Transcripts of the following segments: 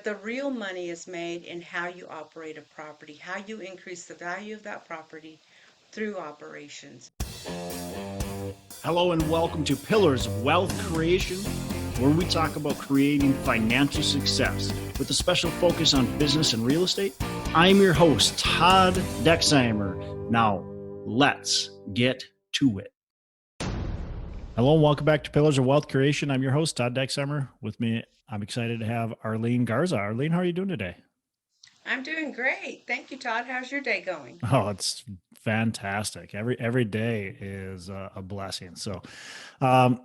But the real money is made in how you operate a property, how you increase the value of that property through operations. Hello and welcome to Pillars of Wealth Creation, where we talk about creating financial success with a special focus on business and real estate. I'm your host, Todd Dexheimer. Now, let's get to it. Hello and welcome back to Pillars of Wealth Creation. I'm your host, Todd Dexheimer. With me, I'm excited to have Arleen Garza. Arleen, how are you doing today? I'm doing great. Thank you, Todd. How's your day going? Oh, it's fantastic. Every day is a blessing. So, um,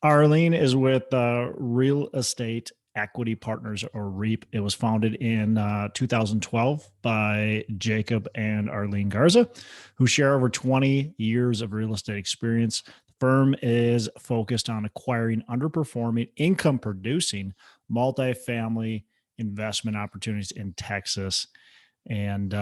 Arleen is with Real Estate Equity Partners, or REEP. It was founded in 2012 by Jacob and Arleen Garza, who share over 20 years of real estate experience. The firm is focused on acquiring underperforming, income-producing multifamily investment opportunities in Texas. And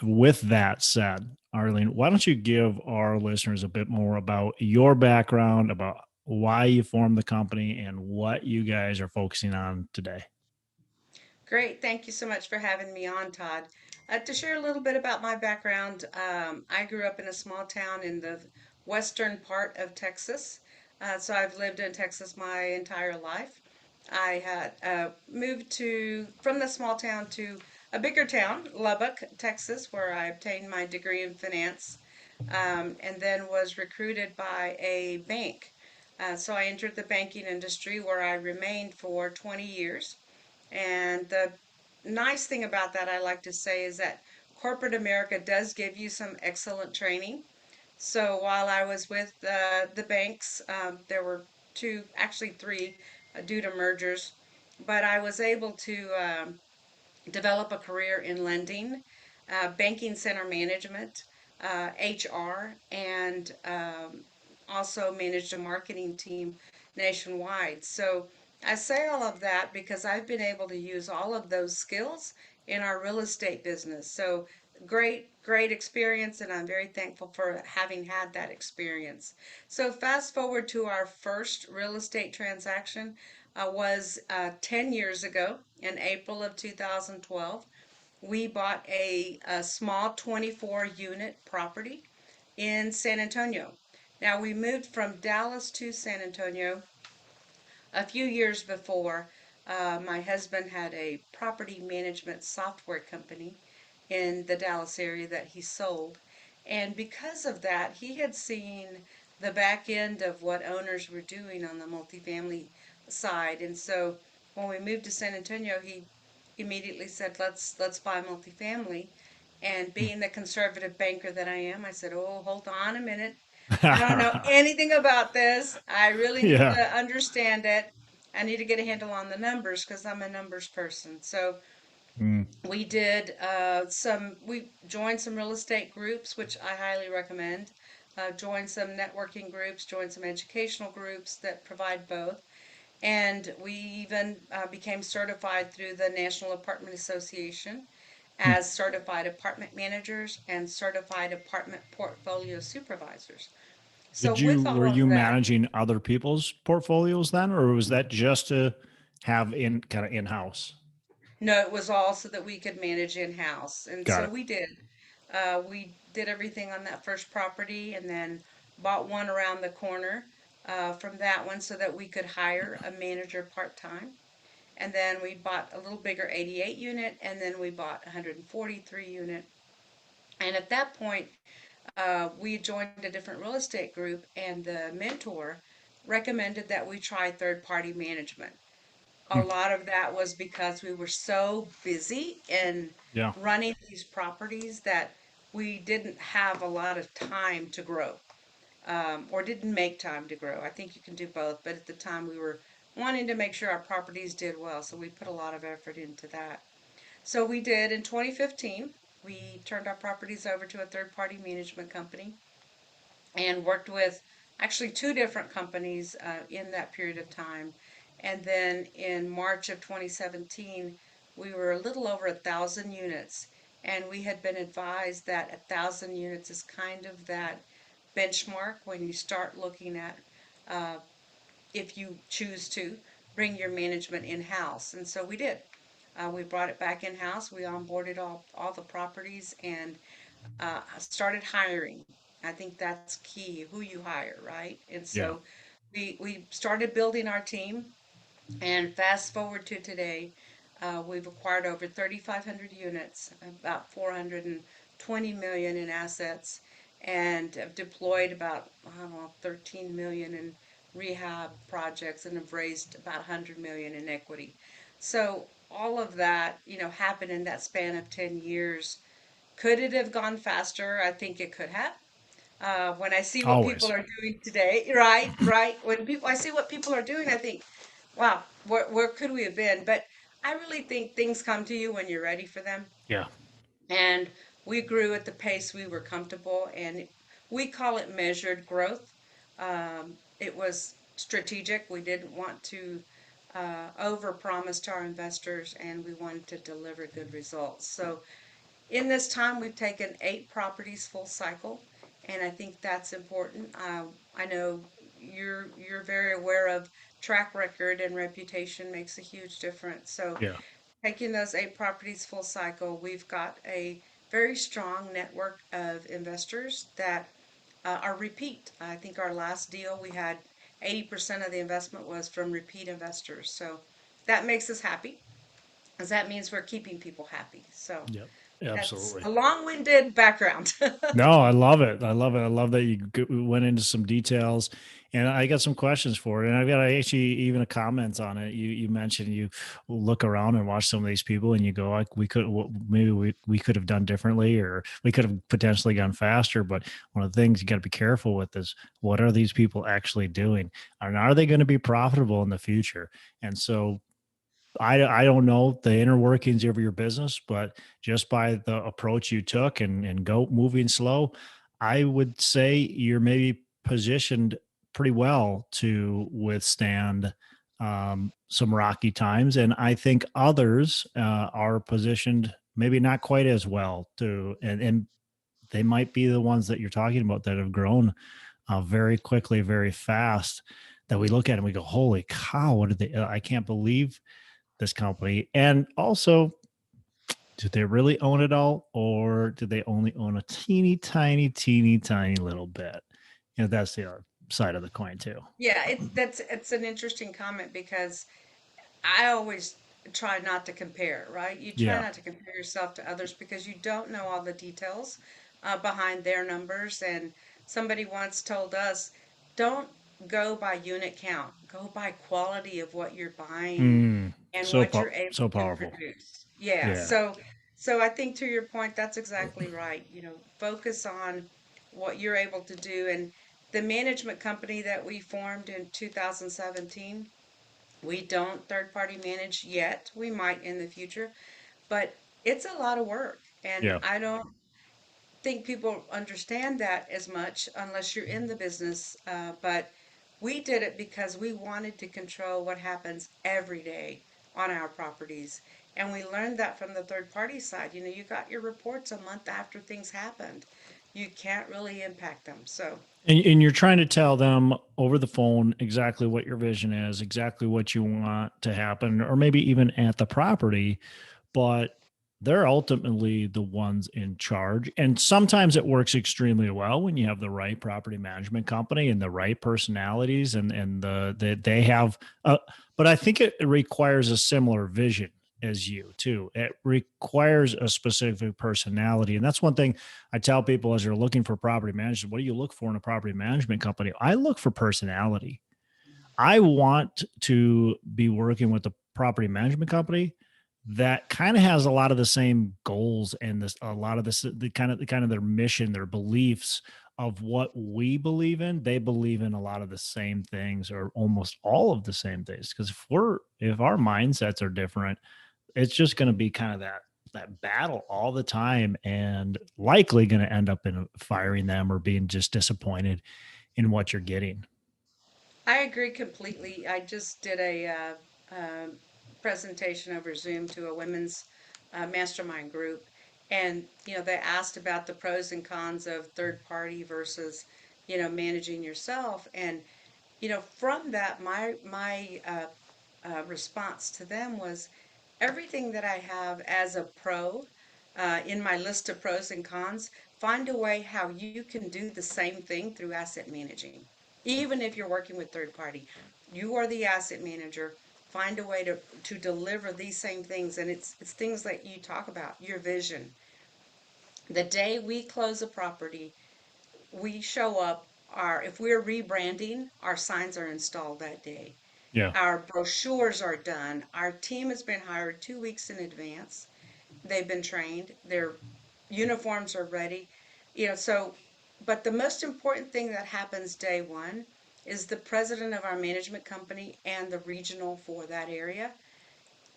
with that said, Arleen, why don't you give our listeners a bit more about your background, about why you formed the company, and what you guys are focusing on today? Great. Thank you so much for having me on, Todd. To share a little bit about my background, I grew up in a small town in the western part of Texas. So I've lived in Texas my entire life. I had moved from the small town to a bigger town, Lubbock, Texas, where I obtained my degree in finance, and then was recruited by a bank. So I entered the banking industry where I remained for 20 years. And the nice thing about that, I like to say, is that corporate America does give you some excellent training. So while I was with the banks, there were two, actually three, due to mergers, but I was able to develop a career in lending, banking center management, HR, and also managed a marketing team nationwide. So I say all of that because I've been able to use all of those skills in our real estate business. So great experience, and I'm very thankful for having had that experience. So fast forward to our first real estate transaction was 10 years ago in April of 2012. We bought a small 24 unit property in San Antonio. Now, we moved from Dallas to San Antonio a few years before. My husband had a property management software company in the Dallas area that he sold. And because of that, he had seen the back end of what owners were doing on the multifamily side. And so when we moved to San Antonio, he immediately said, let's buy multifamily. And being the conservative banker that I am, I said, oh, hold on a minute. I don't know anything about this. I really need Yeah. to understand it. I need to get a handle on the numbers because I'm a numbers person. So Mm. we joined some real estate groups, which I highly recommend. Joined some networking groups, joined some educational groups that provide both. And we even became certified through the National Apartment Association as certified apartment managers and certified apartment portfolio supervisors. So with Were all of you that, managing other people's portfolios then, or was that just to have in-house? no, it was all so that we could manage in-house. And Got so it. we did. We did everything on that first property and then bought one around the corner from that one so that we could hire a manager part-time. And then we bought a little bigger 88 unit, and then we bought 143 unit. And at that point, we joined a different real estate group, and the mentor recommended that we try third party management. A Hmm. lot of that was because we were so busy in Yeah. running these properties that we didn't have a lot of time to grow, or didn't make time to grow. I think you can do both, but at the time we were wanting to make sure our properties did well, so we put a lot of effort into that. So we did in 2015. We turned our properties over to a third party management company and worked with actually two different companies in that period of time. And then in March of 2017, we were a little over 1,000 units. And we had been advised that 1,000 units is kind of that benchmark when you start looking at, uh, if you choose to, bring your management in-house. And so we did. We brought it back in-house. We onboarded all the properties and started hiring. I think that's key, who you hire, right? And Yeah. so we started building our team. And fast forward to today, we've acquired over 3,500 units, about 420 million in assets, and have deployed about, I don't know, 13 million in rehab projects and have raised about 100 million in equity. So all of that, happened in that span of 10 years. Could it have gone faster? I think it could have. When I see what people Always. are doing today, right, right. I see what people are doing, I think, wow, where could we have been? But I really think things come to you when you're ready for them. Yeah. And we grew at the pace we were comfortable, and we call it measured growth. It was strategic. We didn't want to overpromise to our investors, and we wanted to deliver good results. So in this time, we've taken 8 properties full cycle, and I think that's important. I know you're very aware of track record and reputation makes a huge difference. So Yeah. taking those 8 properties full cycle, we've got a very strong network of investors that are repeat. I think our last deal we had 80% of the investment was from repeat investors. So that makes us happy, because that means we're keeping people happy. So Yep. that's Absolutely. a long-winded background. No, I love it. I love it. I love that you went into some details, and I got some questions for it. And I've got actually even a comment on it. You mentioned you look around and watch some of these people, and you go like, we could maybe we could have done differently, or we could have potentially gone faster. But one of the things you got to be careful with is what are these people actually doing, and are they going to be profitable in the future? And so I don't know the inner workings of your business, but just by the approach you took and go moving slow, I would say you're maybe positioned pretty well to withstand some rocky times, and I think others are positioned maybe not quite as well to, and they might be the ones that you're talking about that have grown very quickly, very fast. That we look at and we go, "Holy cow! What did they? I can't believe this company." And also, do they really own it all, or do they only own a teeny tiny little bit? That's the other side of the coin too. Yeah, it's an interesting comment because I always try not to compare, right? You try Yeah. not to compare yourself to others because you don't know all the details behind their numbers. And somebody once told us, don't go by unit count, go by quality of what you're buying Mm, and so what you're able so to powerful. produce. Yeah, Yeah. so I think to your point, that's exactly right. Focus on what you're able to do. And the management company that we formed in 2017, we don't third party manage yet. We might in the future, but it's a lot of work. And Yeah. I don't think people understand that as much unless you're in the business. But we did it because we wanted to control what happens every day on our properties. And we learned that from the third party side. You got your reports a month after things happened. You can't really impact them. So And you're trying to tell them over the phone exactly what your vision is, exactly what you want to happen, or maybe even at the property, but they're ultimately the ones in charge. And sometimes it works extremely well when you have the right property management company and the right personalities, and they have but I think it requires a similar vision as you too. It requires a specific personality. And that's one thing I tell people as they're looking for property managers, what do you look for in a property management company? I look for personality. I want to be working with a property management company that kind of has a lot of the same goals and this a lot of this the kind of their mission, their beliefs of what we believe in. They believe in a lot of the same things or almost all of the same things. Because if our mindsets are different, it's just going to be kind of that battle all the time, and likely going to end up in firing them or being just disappointed in what you're getting. I agree completely. I just did a presentation over Zoom to a women's mastermind group, and they asked about the pros and cons of third party versus managing yourself. And from that, my response to them was everything that I have as a pro in my list of pros and cons, find a way how you can do the same thing through asset managing. Even if you're working with third party, you are the asset manager. Find a way to deliver these same things. And it's things that you talk about, your vision. The day we close a property, we show up, our if we're rebranding, our signs are installed that day. Yeah. Our brochures are done. Our team has been hired 2 weeks in advance. They've been trained. Their uniforms are ready. So, but the most important thing that happens day one is the president of our management company and the regional for that area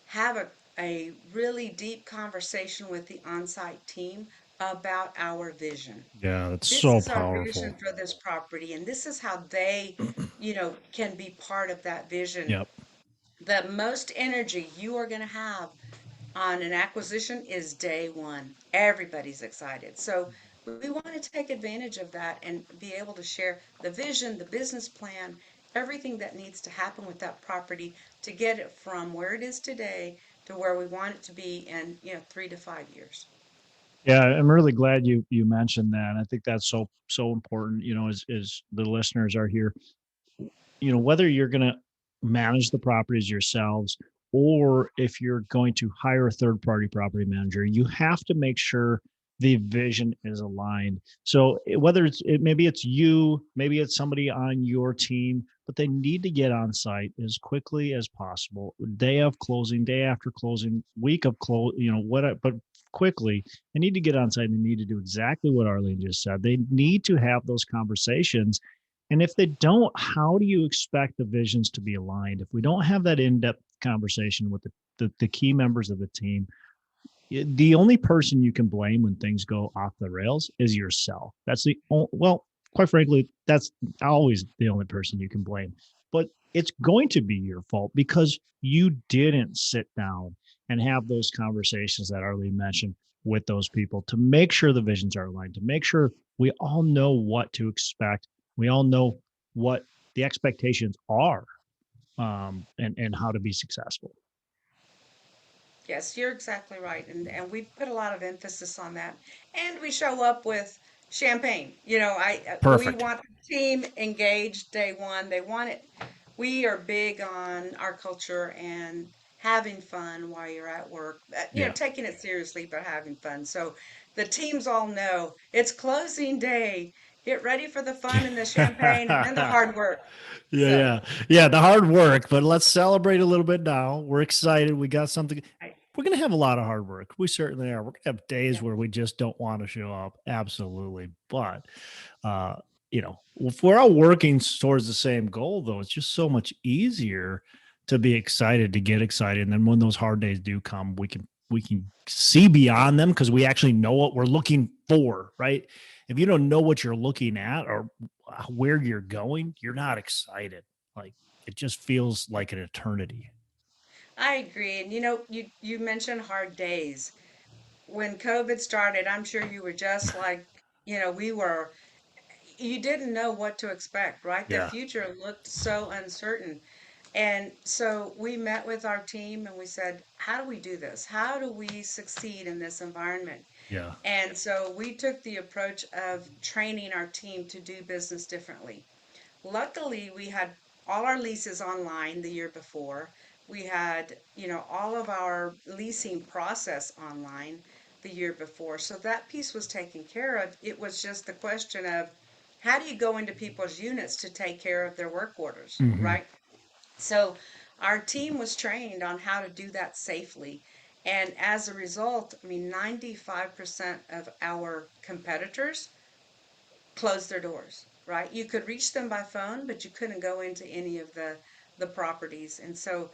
have a really deep conversation with the on-site team about our vision. Yeah, that's This so is our vision powerful. for this property, and this is how they, can be part of that vision. Yep. The most energy you are going to have on an acquisition is day one. Everybody's excited. So we want to take advantage of that and be able to share the vision, the business plan, everything that needs to happen with that property to get it from where it is today to where we want it to be in, 3 to 5 years. Yeah, I'm really glad you mentioned that. I think that's so important. As the listeners are here, whether you're going to manage the properties yourselves or if you're going to hire a third party property manager, you have to make sure the vision is aligned. So whether maybe it's you, maybe it's somebody on your team, but they need to get on site as quickly as possible. Day of closing, day after closing, week of close, but quickly, they need to get on site and they need to do exactly what Arleen just said. They need to have those conversations, and if they don't, how do you expect the visions to be aligned? If we don't have that in-depth conversation with the key members of the team, the only person you can blame when things go off the rails is yourself. That's well, quite frankly, that's always the only person you can blame. But it's going to be your fault because you didn't sit down and have those conversations that Arlene mentioned with those people to make sure the visions are aligned, to make sure we all know what to expect. We all know what the expectations are, and how to be successful. Yes, you're exactly right. And we put a lot of emphasis on that. And we show up with champagne. We Perfect. want the team engaged day one. They want it. We are big on our culture and having fun while you're at work. Yeah. Taking it seriously, but having fun. So the teams all know it's closing day. Get ready for the fun and the champagne and then the Yeah, hard work. So, yeah, yeah. The hard work, but let's celebrate a little bit now. We're excited. We got something. I, We're gonna have a lot of hard work. We certainly are. We're gonna have days yeah. where we just don't want to show up. Absolutely, but uh, if we're all working towards the same goal, though, it's just so much easier to be excited, to get excited, and then when those hard days do come, we can see beyond them because we actually know what we're looking for, right? If you don't know what you're looking at or where you're going, you're not excited. Like it just feels like an eternity. I agree. And you mentioned hard days. When COVID started, I'm sure you were just like, we were, you didn't know what to expect, right? The Yeah, future looked so uncertain. And so we met with our team and we said, how do we do this? How do we succeed in this environment? yeah. And so we took the approach of training our team to do business differently. Luckily, we had all our leases online the year before. We had, all of our leasing process online the year before. So that piece was taken care of. It was just the question of how do you go into people's units to take care of their work orders, Hmm. right? So our team was trained on how to do that safely. And as a result, I mean, 95% of our competitors closed their doors, right? You could reach them by phone, but you couldn't go into any of the properties. And so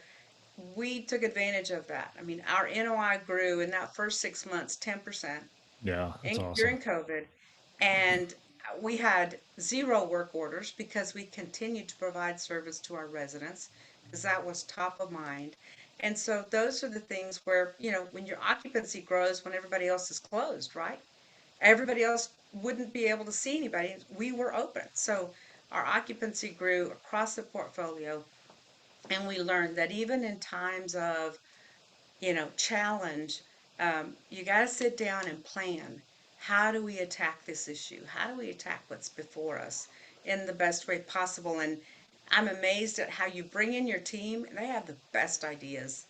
we took advantage of that. I mean, our NOI grew in that first 6 months 10% Yeah, that's awesome. during COVID, and we had zero work orders because we continued to provide service to our residents because that was top of mind. And so those are the things where, when your occupancy grows when everybody else is closed, right? Everybody else wouldn't be able to see anybody. We were open. So our occupancy grew across the portfolio. And we learned that even in times of, challenge, you got to sit down and plan. How do we attack this issue? How do we attack what's before us in the best way possible? And I'm amazed at how you bring in your team. They have the best ideas.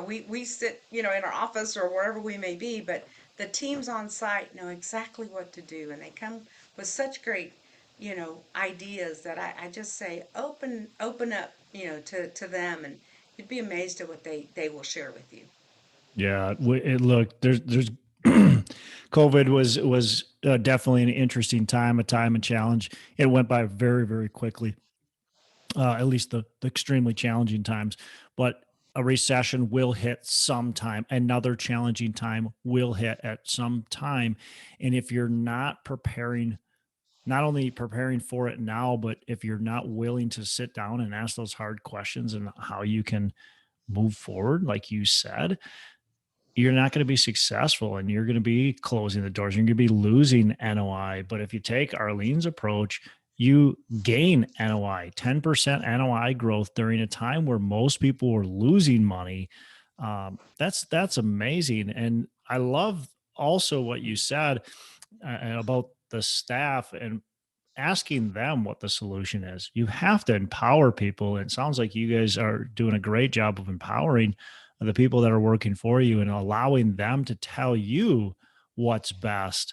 We sit, in our office or wherever we may be, but the teams on site know exactly what to do, and they come with such great, ideas that I just say open up, to them, and you'd be amazed at what they will share with you. Yeah, look, there's COVID was definitely an interesting time, a time and challenge. It went by very, very quickly. At least the extremely challenging times. But a recession will hit sometime. Another challenging time will hit at some time. And if you're not preparing, not only preparing for it now, but if you're not willing to sit down and ask those hard questions and how you can move forward, like you said, you're not going to be successful and you're going to be closing the doors. You're going to be losing NOI. But if you take Arlene's approach, you gain NOI, 10% NOI growth during a time where most people were losing money. That's amazing. And I love also what you said about the staff and asking them what the solution is. You have to empower people. And it sounds like you guys are doing a great job of empowering the people that are working for you and allowing them to tell you what's best.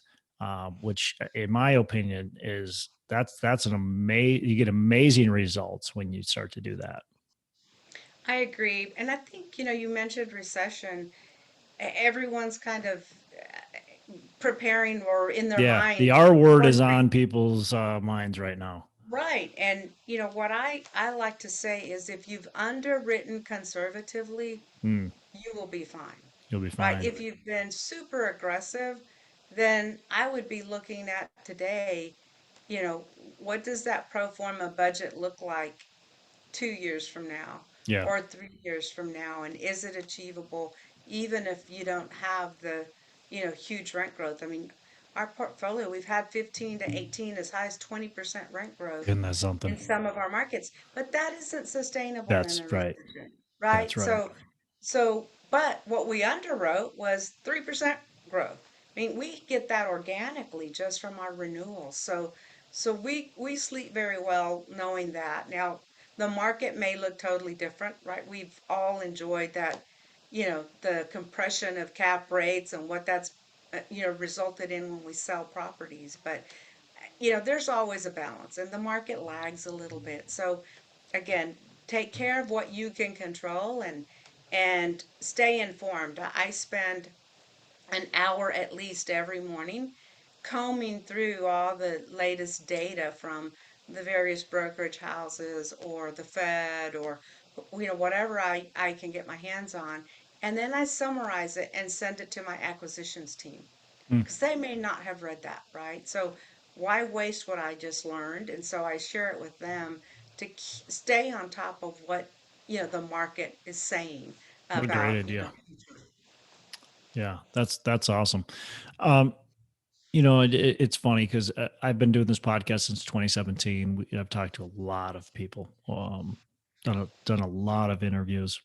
Which, in my opinion, is that's an amazing. You get amazing results when you start to do that. I agree. And I think, you mentioned recession. Everyone's kind of preparing or in their Yeah, the mind R word is wondering, on people's minds right now. right. And, what I like to say is if you've underwritten conservatively, Hmm, you will be fine, you'll be right? fine. If you've been super aggressive, then I would be looking at today, you know, what does that pro forma budget look like 2 years from now Yeah, or 3 years from now? And is it achievable even if you don't have the, huge rent growth? I mean, our portfolio, we've had 15 to 18, as high as 20% rent growth isn't that something? in some of our markets, but that isn't sustainable in That's a right. recession, That's right? right. But what we underwrote was 3% growth. I mean, we get that organically just from our renewals. So we sleep very well knowing that. Now, the market may look totally different, right? We've all enjoyed that, the compression of cap rates and what that's, resulted in when we sell properties. But there's always a balance and the market lags a little bit. So again, take care of what you can control and stay informed. I spend an hour at least every morning combing through all the latest data from the various brokerage houses or the Fed or whatever I can get my hands on. And then I summarize it and send it to my acquisitions team Hmm, because they may not have read that, right? So why waste what I just learned? And so I share it with them to stay on top of what the market is saying what a great about idea. Yeah, that's awesome. Um, it's funny because I've been doing this podcast since 2017. I've talked to a lot of people, done a lot of interviews,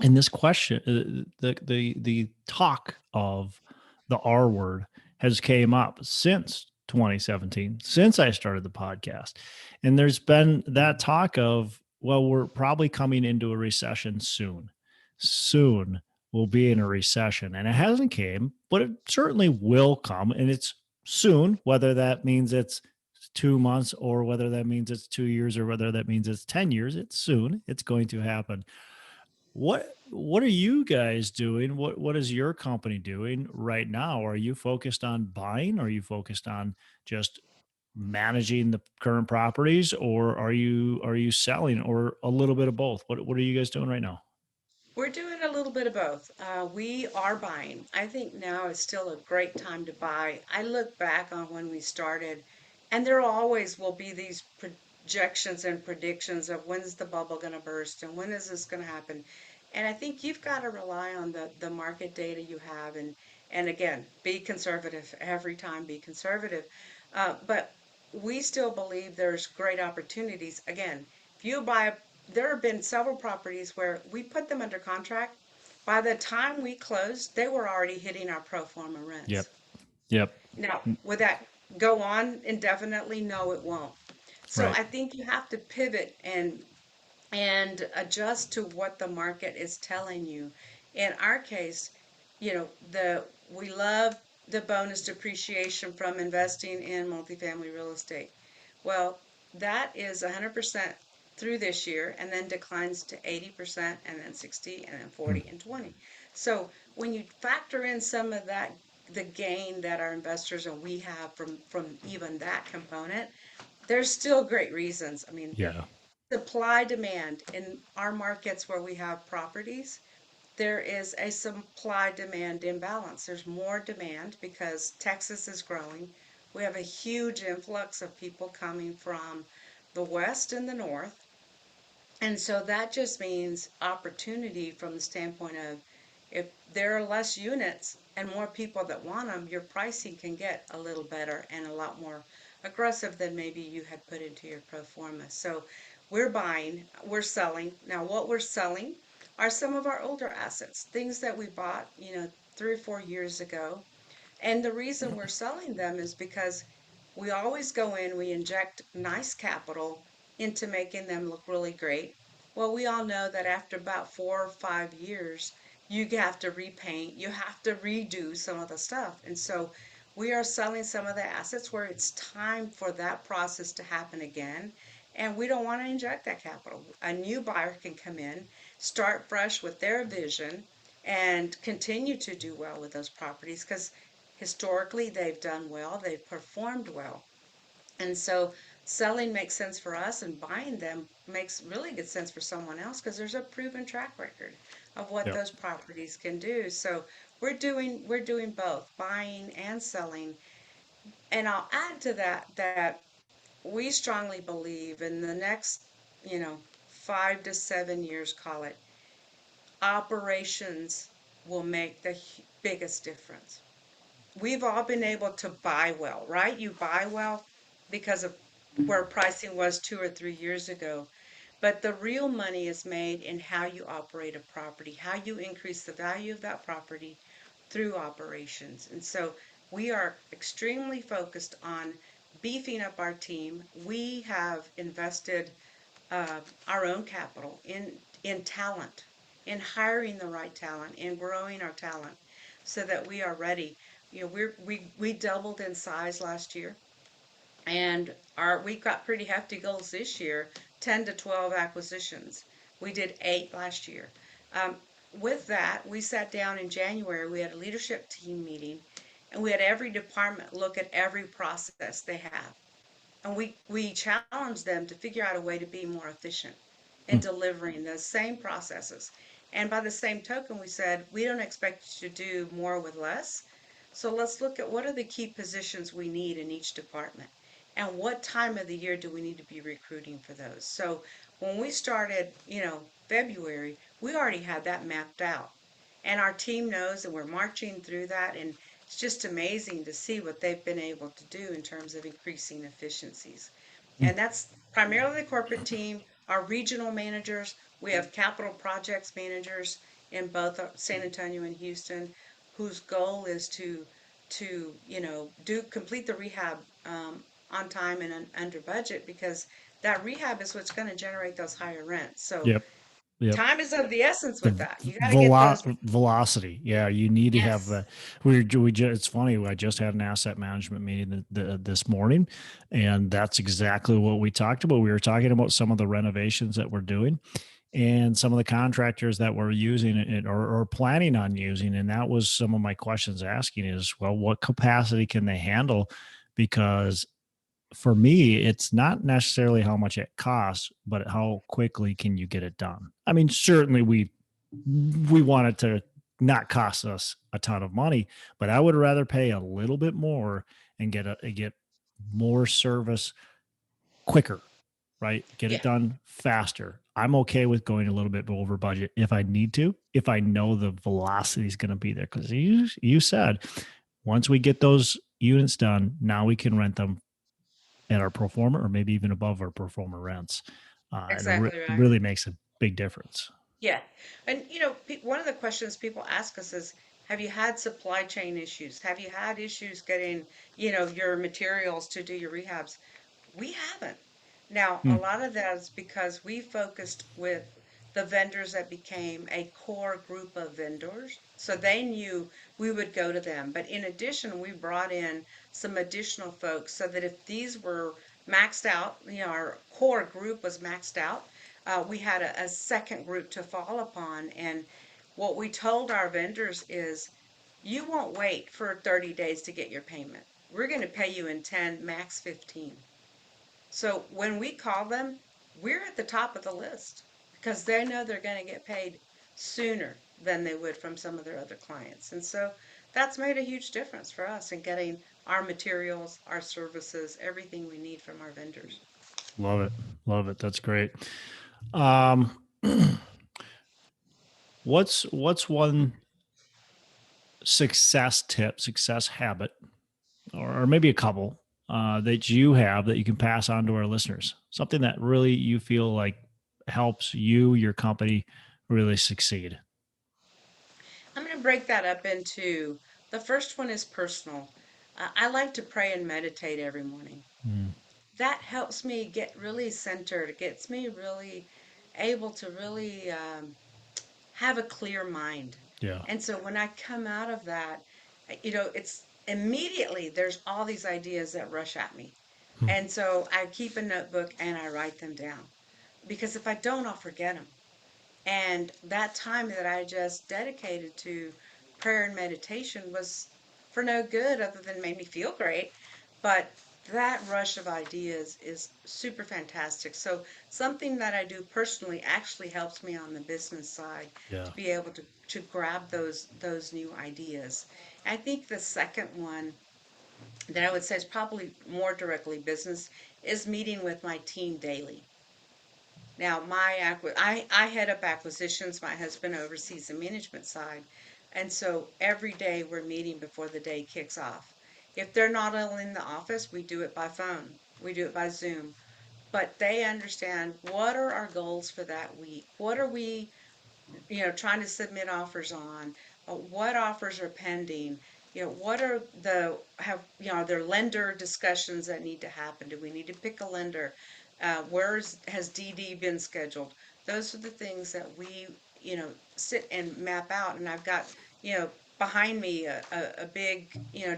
and this question, the talk of the R word has came up since 2017, since I started the podcast, and there's been that talk of, well, we're probably coming into a recession soon. Soon we'll be in a recession, and it hasn't came, but it certainly will come, and it's soon. Whether that means it's 2 months, or whether that means it's 2 years, or whether that means it's 10 years, it's soon. It's going to happen. What are you guys doing? What is your company doing right now? Are you focused on buying? Are you focused on just managing the current properties, or are you selling, or a little bit of both? What are you guys doing right now? We're doing a little bit of both. We are buying. I think now is still a great time to buy. I look back on when we started, and there always will be these projections and predictions of when's the bubble going to burst and when is this going to happen. And I think you've got to rely on the market data you have, and again, be conservative every time. Be conservative, but we still believe there's great opportunities. Again, if you buy there have been several properties where we put them under contract. By the time we closed, they were already hitting our pro forma rents. Yep. Yep. Now, would that go on indefinitely? No, it won't. So Right. I think you have to pivot and adjust to what the market is telling you. In our case, the we love the bonus depreciation from investing in multifamily real estate. Well, that is 100% through this year and then declines to 80% and then 60 and then Mm. 40 and 20. So when you factor in some of that, the gain that our investors and we have from even that component, there's still great reasons. I mean, Yeah. supply demand in our markets where we have properties, there is a supply demand imbalance. There's more demand because Texas is growing. We have a huge influx of people coming from the west and the north. And so that just means opportunity from the standpoint of if there are less units and more people that want them, your pricing can get a little better and a lot more aggressive than maybe you had put into your pro forma. So we're buying, we're selling. Now, what we're selling are some of our older assets, things that we bought, 3 or 4 years ago, and the reason we're selling them is because we always go in, we inject nice capital into making them look really great. Well, we all know that after about 4 or 5 years, you have to repaint, you have to redo some of the stuff. And so we are selling some of the assets where it's time for that process to happen again. And we don't want to inject that capital. A new buyer can come in, start fresh with their vision, and continue to do well with those properties because historically they've done well, they've performed well. And so selling makes sense for us and buying them makes really good sense for someone else because there's a proven track record of what Yep. those properties can do. So we're doing both, buying and selling. And I'll add to that we strongly believe in the next, 5 to 7 years, call it, operations will make the biggest difference. We've all been able to buy well, right? You buy well because of where pricing was 2 or 3 years ago. But the real money is made in how you operate a property, how you increase the value of that property through operations. And so we are extremely focused on beefing up our team. We have invested our own capital in talent, in hiring the right talent, in growing our talent, so that we are ready. We doubled in size last year, and we've got pretty hefty goals this year, 10 to 12 acquisitions. We did 8 last year. Um, with that, we sat down in January. We had a leadership team meeting, and we had every department look at every process they have, and we challenge them to figure out a way to be more efficient in Mm. delivering those same processes. And by the same token, we said, we don't expect you to do more with less. So let's look at what are the key positions we need in each department and what time of the year do we need to be recruiting for those. So when we started, February, we already had that mapped out. And our team knows and we're marching through that. And it's just amazing to see what they've been able to do in terms of increasing efficiencies. Mm. And that's primarily the corporate team, our regional managers. We have capital projects managers in both San Antonio and Houston, whose goal is to do complete the rehab on time and under budget because that rehab is what's going to generate those higher rents. So Yep. Yep. time is of the essence The with that. You got to get those. velocity. Yeah, you need to have Yes. the. We just. It's funny. I just had an asset management meeting this morning, and that's exactly what we talked about. We were talking about some of the renovations that we're doing, and some of the contractors that we're using it or planning on using. And that was some of my questions asking is, well, what capacity can they handle? Because for me, it's not necessarily how much it costs, but how quickly can you get it done? I mean, certainly we want it to not cost us a ton of money, but I would rather pay a little bit more and get more service quicker, right? Get it Yeah. done faster. I'm okay with going a little bit over budget if I need to, if I know the velocity is going to be there. Because you said once we get those units done, now we can rent them at our pro forma or maybe even above our pro forma rents. And Exactly it right. really makes a big difference. Yeah. And one of the questions people ask us is, have you had supply chain issues? Have you had issues getting, your materials to do your rehabs? We haven't. Now, a Hmm. lot of that is because we focused with the vendors that became a core group of vendors. So they knew we would go to them. But in addition, we brought in some additional folks so that if these were maxed out, our core group was maxed out, we had a second group to fall upon. And what we told our vendors is, you won't wait for 30 days to get your payment. We're going to pay you in 10, max 15. So when we call them, we're at the top of the list because they know they're going to get paid sooner than they would from some of their other clients. And so that's made a huge difference for us in getting our materials, our services, everything we need from our vendors. Love it. Love it. That's great. Um, what's one success tip, success habit, or maybe a couple that you have that you can pass on to our listeners? Something that really you feel like helps you, your company, really succeed. I'm going to break that up into the first one is personal. I like to pray and meditate every morning. Mm, That helps me get really centered. It gets me really able to really have a clear mind. yeah. And so when I come out of that, it's immediately there's all these ideas that rush at me. Hmm. And so I keep a notebook and I write them down because if I don't, I'll forget them. And that time that I just dedicated to prayer and meditation was for no good other than made me feel great. But that rush of ideas is super fantastic. So something that I do personally actually helps me on the business side Yeah. to be able to grab those new ideas. I think the second one that I would say is probably more directly business is meeting with my team daily. Now, I head up acquisitions. My husband oversees the management side. And so every day we're meeting before the day kicks off. If they're not all in the office, we do it by phone. We do it by Zoom. But they understand, what are our goals for that week? What are we trying to submit offers on, what offers are pending, what are are there lender discussions that need to happen? Do we need to pick a lender? Has DD been scheduled? Those are the things that we, sit and map out. And I've got, you know, behind me a big,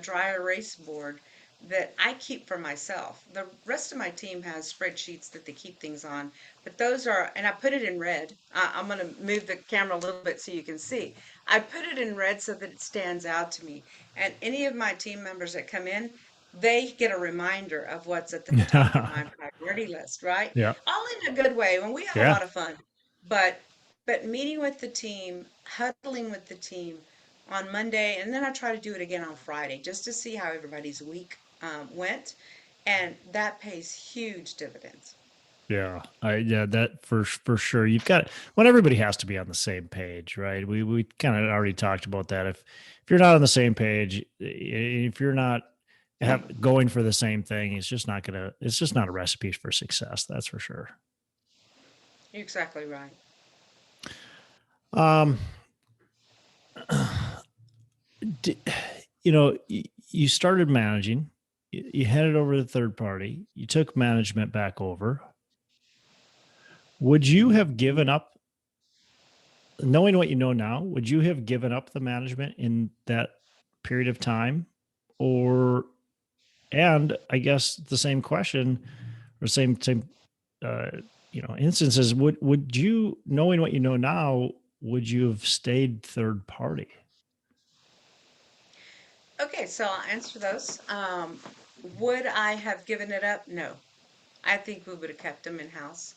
dry erase board that I keep for myself. The rest of my team has spreadsheets that they keep things on, but those are, and I put it in red. I'm going to move the camera a little bit so you can see. I put it in red so that it stands out to me. And any of my team members that come in, they get a reminder of what's at the top of my priority list, right? Yeah. All in a good way when we have a Yeah. lot of fun. But meeting with the team, huddling with the team on Monday, and then I try to do it again on Friday just to see how everybody's week went, and that pays huge dividends. Yeah, yeah, that for sure. You've got well, everybody has to be on the same page, right? We kind of already talked about that. If you're not on the same page, if you're not going for the same thing, it's just not a recipe for success. That's for sure. You're exactly right. Um, d- you started managing, you handed over the third party, you took management back over. Would you have given up knowing what you know now, would you have given up the management in that period of time? Or, and I guess the same question or same, uh, instances, would you, knowing what you know now, would you have stayed third party? Okay, so I'll answer those. Would I have given it up? No. I think we would have kept them in house.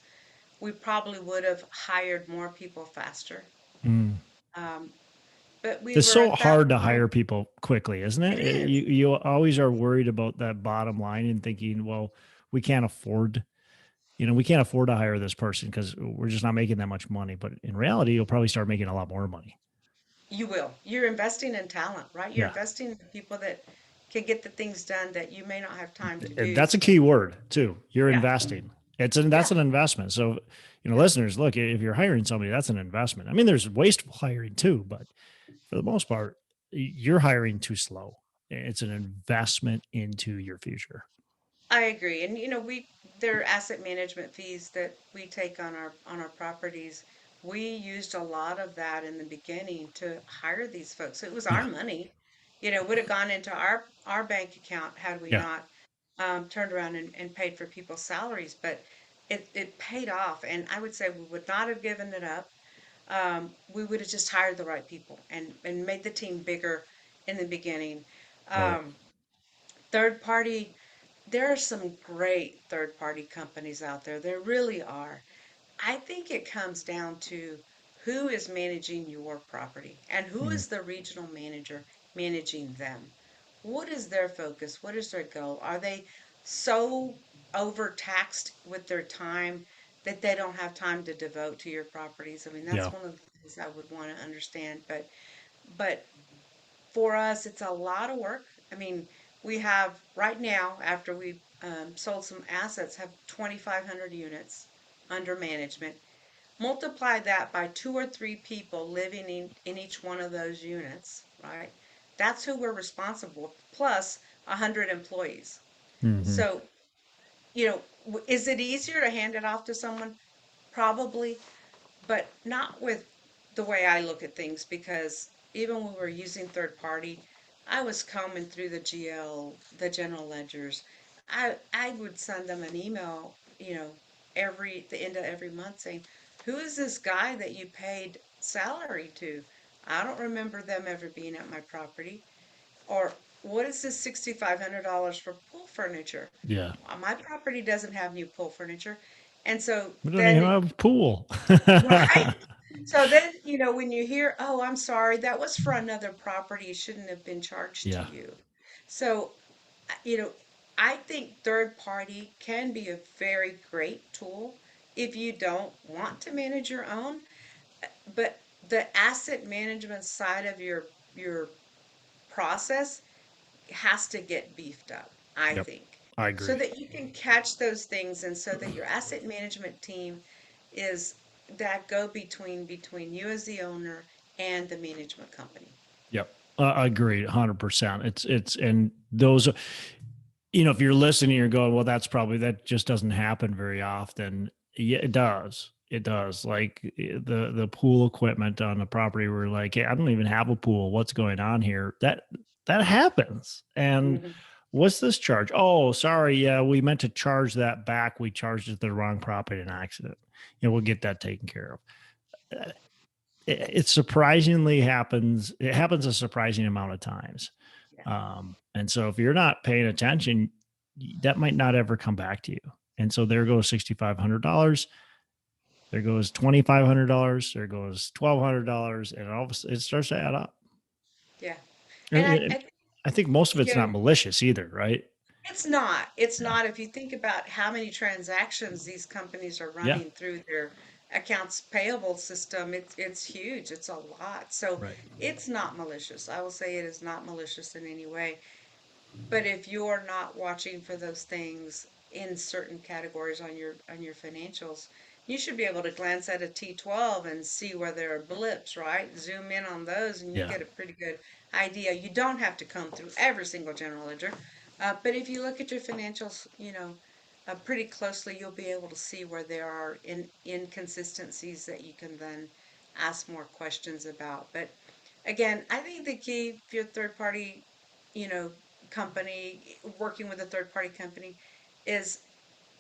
We probably would have hired more people faster. Mm. Um, but we It's were so at that hard to point. hire people quickly, isn't It it? is. You always are worried about that bottom line and thinking, well, we can't afford we can't afford to hire this person because we're just not making that much money. But in reality, you'll probably start making a lot more money. You will. You're investing in talent, right? You're Yeah. investing in people that can get the things done that you may not have time to And do. that's a key word too. You're Yeah, investing. That's Yeah, an investment. So, yeah. listeners, look, if you're hiring somebody, that's an investment. I mean, there's wasteful hiring too, but for the most part, you're hiring too slow. It's an investment into your future. I agree. And we there are asset management fees that we take on our properties. We used a lot of that in the beginning to hire these folks. It was our Yeah. money. Would have gone into our bank account had we Yeah. not turned around and paid for people's salaries. But it paid off, and I would say we would not have given it up. We would have just hired the right people and made the team bigger in the beginning. Love it. Um, Third party, there are some great third party companies out there. There really are. I think it comes down to who is managing your property and who Mm, is the regional manager managing them. What is their focus? What is their goal? Are they so overtaxed with their time that they don't have time to devote to your properties? I mean, yeah. that's one of the things I would want to understand. But for us, it's a lot of work. I mean, we have right now, after we sold some assets, have 2,500 units under management. Multiply that by two or three people living in each one of those units, right? That's who we're responsible, plus 100 employees. Hmm. So, is it easier to hand it off to someone? Probably, but not with the way I look at things, because even when we were using third party, I was combing through the general ledgers. I would send them an email, every the end of every month saying, "Who is this guy that you paid salary to? I don't remember them ever being at my property." Or, "What is this $6,500 for pool furniture? Yeah. My property doesn't have new pool furniture." And so We don't even then, have a pool. right? So then, when you hear, "Oh, I'm sorry, that was for another property, it shouldn't have been charged to Yeah. you." So, you know, I think third party can be a very great tool if you don't want to manage your own, but the asset management side of your process has to get beefed up, I Yep. think, I so agree. that you can catch those things and so that your asset management team is that go between you as the owner and the management company. Yep. Agreed. 100%. And those, if you're listening, you're going, well, that just doesn't happen very often. Yeah, it does. It does. Like the pool equipment on the property, we're like, hey, I don't even have a pool. What's going on here? That happens. And Hmm. what's this charge? Oh, sorry. Yeah, we meant to charge that back. We charged it to the wrong property in accident. We'll get that taken care of. It surprisingly happens. It happens a surprising amount of times. Yeah, And so if you're not paying attention, that might not ever come back to you. And so there goes $6,500. There goes $2,500. There goes $1,200, and all of it starts to add up. yeah. And And I think most of it's you not know, malicious either, right? it's not. It's Yeah. not. If you think about how many transactions these companies are Yeah. running through their accounts payable system, it's huge. It's a lot. So Right. it's not malicious. I will say it is not malicious in any way. But if you're not watching for those things in certain categories on your financials, you should be able to glance at a T12 and see where there are blips, right? Zoom in on those and you Yeah. get a pretty good idea. You don't have to comb through every single general ledger, but if you look at your financials, pretty closely, you'll be able to see where there are inconsistencies that you can then ask more questions about. But again, I think the key if you're a third party, you know, company, working with a third party company, is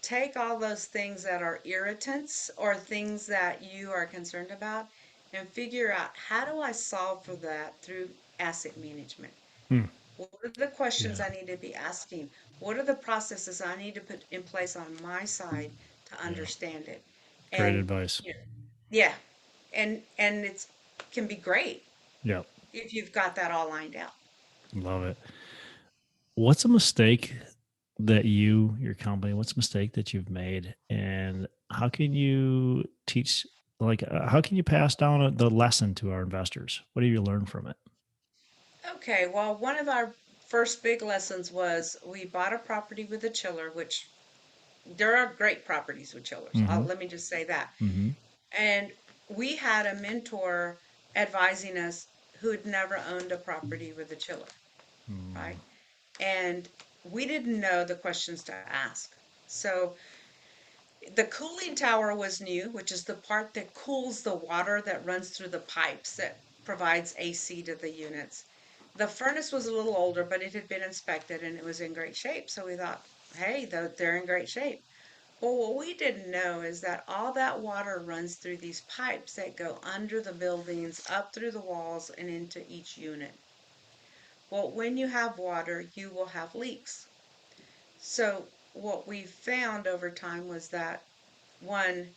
take all those things that are irritants or things that you are concerned about and figure out, how do I solve for that through asset management? Hmm. What are the questions Yeah. I need to be asking? What are the processes I need to put in place on my side to Yeah. understand it? Great And advice. yeah, and it's can be great Yeah. if you've got that all lined out. Love it. What's a mistake that your company, what's a mistake that you've made, and how can you teach, like, how can you pass down the lesson to our investors? What have you learned from it? Okay, well, one of our first big lessons was we bought a property with a chiller, which there are great properties with chillers. Mm-hmm. Let me just say that. Mm-hmm. And we had a mentor advising us who had never owned a property with a chiller, right? And we didn't know the questions to ask. So the cooling tower was new, which is the part that cools the water that runs through the pipes that provides AC to the units. The furnace was a little older, but it had been inspected and it was in great shape. So we thought, hey, they're in great shape. Well, what we didn't know is that all that water runs through these pipes that go under the buildings, up through the walls, and into each unit. Well, when you have water, you will have leaks. So, what we found over time was that one,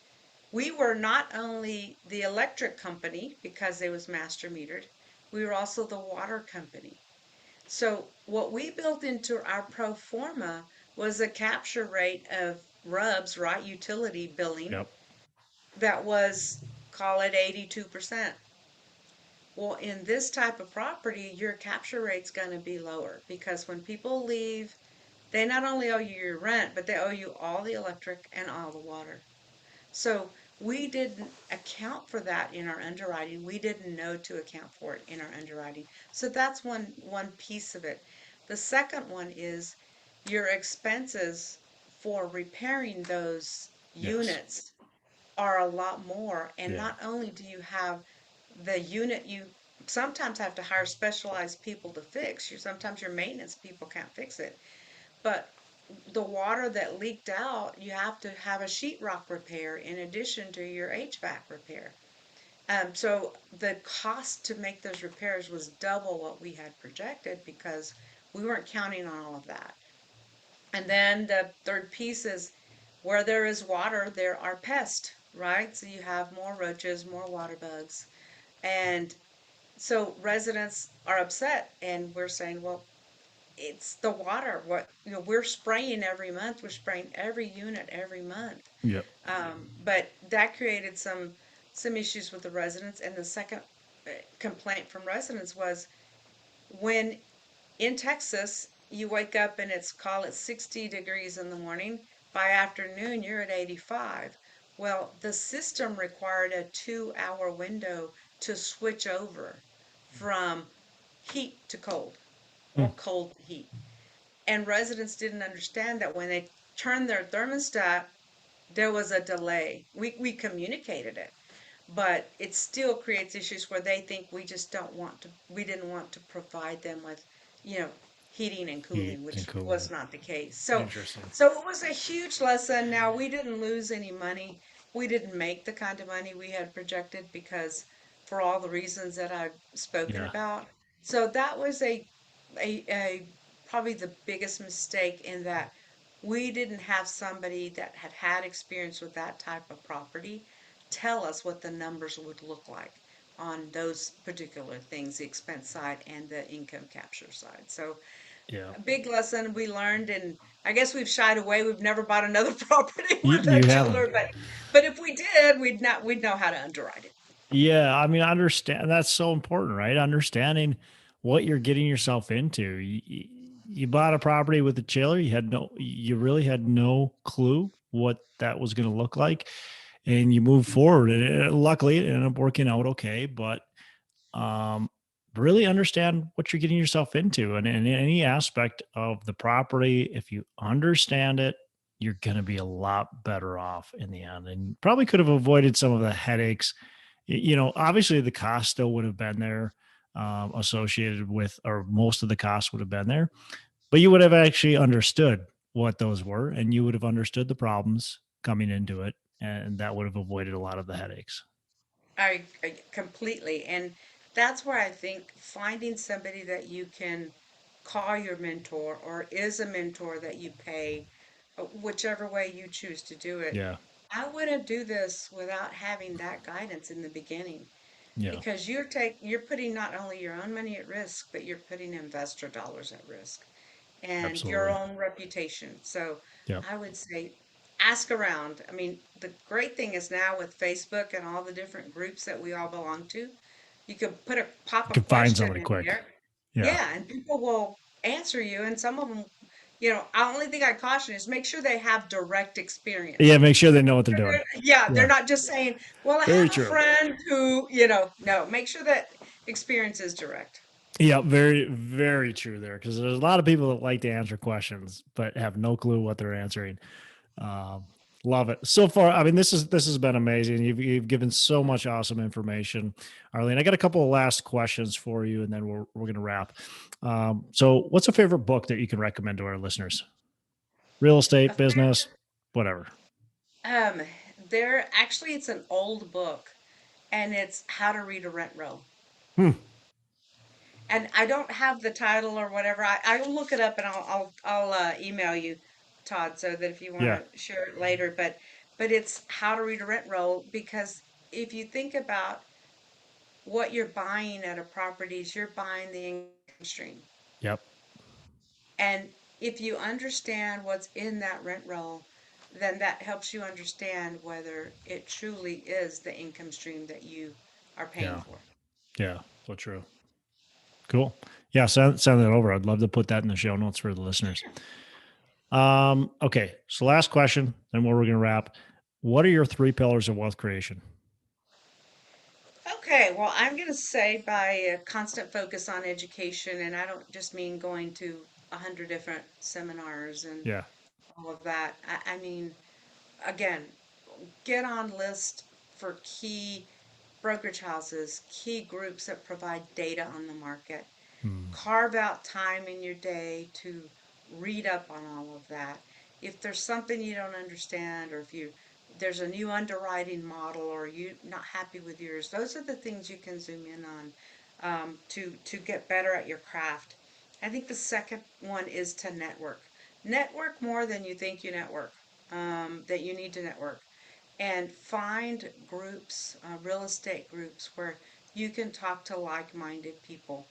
we were not only the electric company because it was master metered, we were also the water company. So, what we built into our pro forma was a capture rate of RUBS, right, utility billing, Yep. that was, call it 82%. Well, in this type of property, your capture rate's going to be lower because when people leave, they not only owe you your rent, but they owe you all the electric and all the water. So we didn't account for that in our underwriting. We didn't know to account for it in our underwriting. So that's one piece of it. The second one is your expenses for repairing those Yes. units are a lot more. And Yeah. not only do you have the unit, you sometimes have to hire specialized people to fix. Sometimes your maintenance people can't fix it. But the water that leaked out, you have to have a sheetrock repair in addition to your HVAC repair. So the cost to make those repairs was double what we had projected because we weren't counting on all of that. And then the third piece is where there is water, there are pests, right? So you have more roaches, more water bugs. And so residents are upset and we're saying, well, it's the water. What, we're spraying every month. We're spraying every unit every month. Yep. But that created some issues with the residents. And the second complaint from residents was when in Texas you wake up and it's, call it 60 degrees in the morning. By afternoon you're at 85. Well, the system required a 2 hour window to switch over from heat to cold or Mm. cold to heat. And residents didn't understand that when they turned their thermostat, there was a delay. We communicated it, but it still creates issues where they think we didn't want to provide them with, you know, heating and Heat cooling, and which was cooling. not the case. So, Interesting. so it was a huge lesson. Now, we didn't lose any money. We didn't make the kind of money we had projected because for all the reasons that I've spoken Yeah. about. So that was a probably the biggest mistake in that we didn't have somebody that had had experience with that type of property tell us what the numbers would look like on those particular things, the expense side and the income capture side. So Yeah. a big lesson we learned, and I guess we've shied away. We've never bought another property You with a you haven't. chiller, but if we did, we'd know how to underwrite it. Yeah, I mean, understand that's so important, right? Understanding what you're getting yourself into. You bought a property with a chiller. You really had no clue what that was going to look like, and you move forward. And luckily, it ended up working out okay. But um, really understand what you're getting yourself into, and in any aspect of the property, if you understand it, you're going to be a lot better off in the end, and probably could have avoided some of the headaches. Obviously the cost still would have been there, associated with, or most of the costs would have been there, but you would have actually understood what those were and you would have understood the problems coming into it. And that would have avoided a lot of the headaches. I completely, and that's where I think finding somebody that you can call your mentor or is a mentor that you pay, whichever way you choose to do it. Yeah. I wouldn't do this without having that guidance in the beginning Yeah. because you're putting not only your own money at risk, but you're putting investor dollars at risk and your Absolutely. own reputation. So Yep. I would say ask around. I mean, the great thing is now with Facebook and all the different groups that we all belong to, you could pop You a can find question somebody in quick. there. Yeah. Yeah, and people will answer you, and some of them I only thing I caution is make sure they have direct experience. Yeah, make sure they know what they're doing. Yeah, they're Yeah, not just saying, well, I very have a true. friend who, no, make sure that experience is direct. Yeah, very, very true there. Because there's a lot of people that like to answer questions but have no clue what they're answering. Um, Love it so far. I mean, this has been amazing. You've given so much awesome information, Arleen. I got a couple of last questions for you, and then we're gonna wrap. So, what's a favorite book that you can recommend to our listeners? Real estate, business, whatever. Um, there actually it's an old book, and it's How to Read a Rent Roll. Hmm. And I don't have the title or whatever. I'll look it up and I'll email you, Todd, so that if you want Yeah. to share it later. But it's How to Read a Rent Roll, because if you think about what you're buying at a property, is you're buying the income stream. Yep. And if you understand what's in that rent roll, then that helps you understand whether it truly is the income stream that you are paying Yeah. for. Yeah. So true. Cool. Yeah. Send that over. I'd love to put that in the show notes for the listeners. Okay. So, last question, then we're gonna wrap. What are your three pillars of wealth creation? Okay, well, I'm going to say by a constant focus on education, and I don't just mean going to 100 different seminars and Yeah. all of that. I mean, again, get on list for key brokerage houses, key groups that provide data on the market. Hmm. Carve out time in your day to read up on all of that. If there's something you don't understand, or if there's a new underwriting model, or you're not happy with yours, those are the things you can zoom in on, to get better at your craft. I think the second one is to network. Network more than you think you network. That you need to network, and find groups, real estate groups, where you can talk to like-minded people.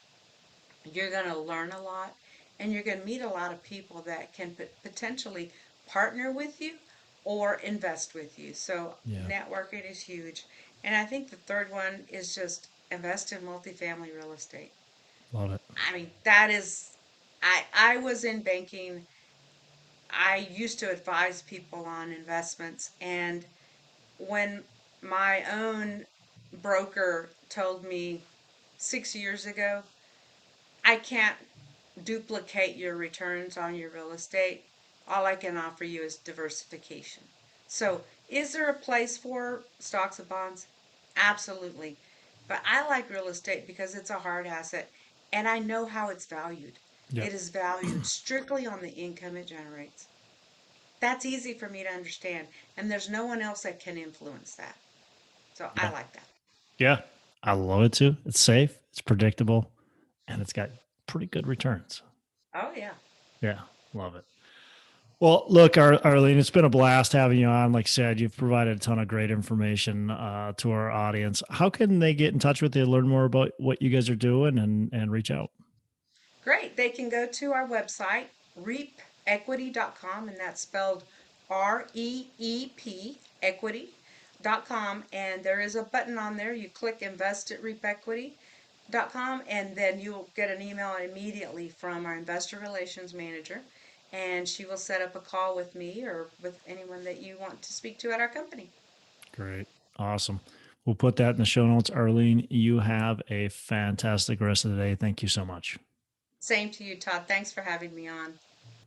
You're going to learn a lot, and you're going to meet a lot of people that can potentially partner with you or invest with you. So, Yeah. networking is huge. And I think the third one is just invest in multifamily real estate. Love it. I mean, that is, I was in banking. I used to advise people on investments. And when my own broker told me 6 years ago, I can't duplicate your returns on your real estate. All I can offer you is diversification. So, is there a place for stocks and bonds? Absolutely. But I like real estate because it's a hard asset, and I know how it's valued. Yep. It is valued strictly on the income it generates. That's easy for me to understand, and there's no one else that can influence that. So, I Yeah. like that. Yeah. I love it too. It's safe, it's predictable, and it's got pretty good returns. Oh, yeah. Yeah. Love it. Well, look, Arlene, it's been a blast having you on. Like I said, you've provided a ton of great information to our audience. How can they get in touch with you, learn more about what you guys are doing, and reach out? Great. They can go to our website, reepequity.com, and that's spelled REEP equity.com. And there is a button on there. You click invest at reepequity.com, and then you'll get an email immediately from our investor relations manager. And she will set up a call with me or with anyone that you want to speak to at our company. Great. Awesome. We'll put that in the show notes. Arlene, you have a fantastic rest of the day. Thank you so much. Same to you, Todd. Thanks for having me on.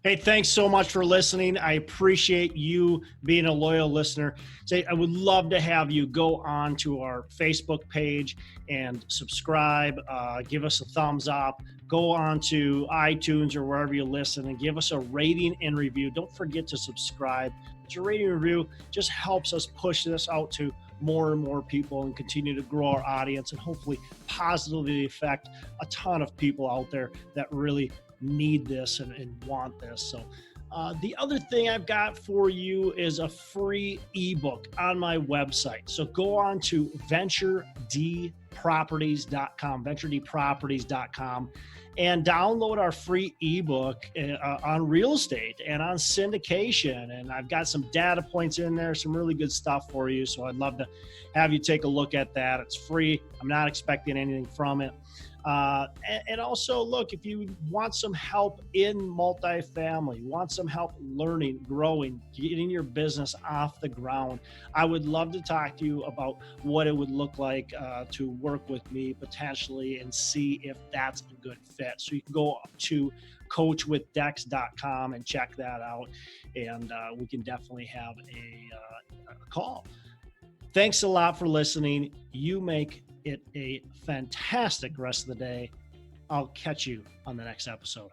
Hey, thanks so much for listening. I appreciate you being a loyal listener. Say, I would love to have you go on to our Facebook page and subscribe. Give us a thumbs up. Go on to iTunes or wherever you listen and give us a rating and review. Don't forget to subscribe. Your rating and review just helps us push this out to more and more people and continue to grow our audience and hopefully positively affect a ton of people out there that really need this and want this. So the other thing I've got for you is a free ebook on my website. So go on to venturedproperties.com, and download our free ebook on real estate and on syndication. And I've got some data points in there, some really good stuff for you. So I'd love to have you take a look at that. It's free. I'm not expecting anything from it. And also, look, if you want some help in multifamily, want some help learning, growing, getting your business off the ground, I would love to talk to you about what it would look like to work with me potentially and see if that's a good fit. So you can go to coachwithdex.com and check that out. And we can definitely have a call. Thanks a lot for listening. You make it a fantastic rest of the day. I'll catch you on the next episode.